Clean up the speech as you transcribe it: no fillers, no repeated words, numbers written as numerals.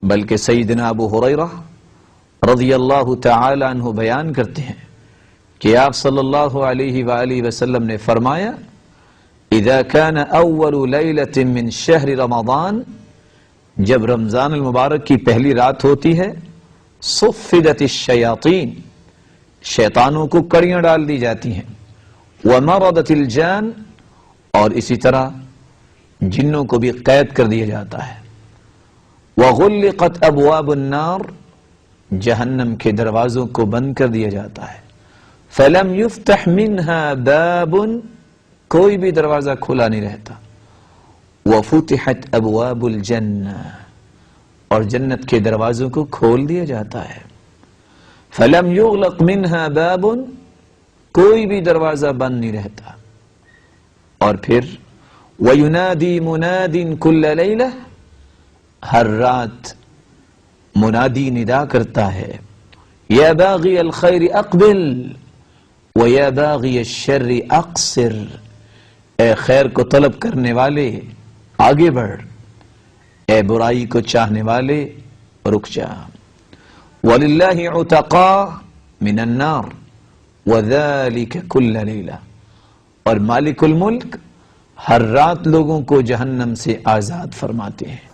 بلکہ سیدنا ابو ہریرہ رضی اللہ تعالی عنہ بیان کرتے ہیں کہ آپ صلی اللہ علیہ وآلہ وسلم نے فرمایا اذا كان اول لیلۃ من شہر رمضان، جب رمضان المبارک کی پہلی رات ہوتی ہے، صفدت الشیاطین، شیطانوں کو کڑیاں ڈال دی جاتی ہیں، ومرضت الجان، اور اسی طرح جنوں کو بھی قید کر دیا جاتا ہے، وغلقت ابواب النار، جہنم کے دروازوں کو بند کر دیا جاتا ہے، فلم یفتح منها باب، کوئی بھی دروازہ کھلا نہیں رہتا، وفتحت ابواب الجنہ، اور جنت کے دروازوں کو کھول دیا جاتا ہے، فلم یغلق منها باب، کوئی بھی دروازہ بند نہیں رہتا، اور پھر وینادی مناد کل لیلہ، ہر رات منادی ندا کرتا ہے، یا باغی الخیر اقبل ویا باغی الشر اقصر، اے خیر کو طلب کرنے والے آگے بڑھ، اے برائی کو چاہنے والے رک جا، وَلِلَّهِ عُتَقَاء مِنَ النَّارِ وَذَلِكَ كُلَّ لَيْلَةٍ، اور مالک الملک ہر رات لوگوں کو جہنم سے آزاد فرماتے ہیں۔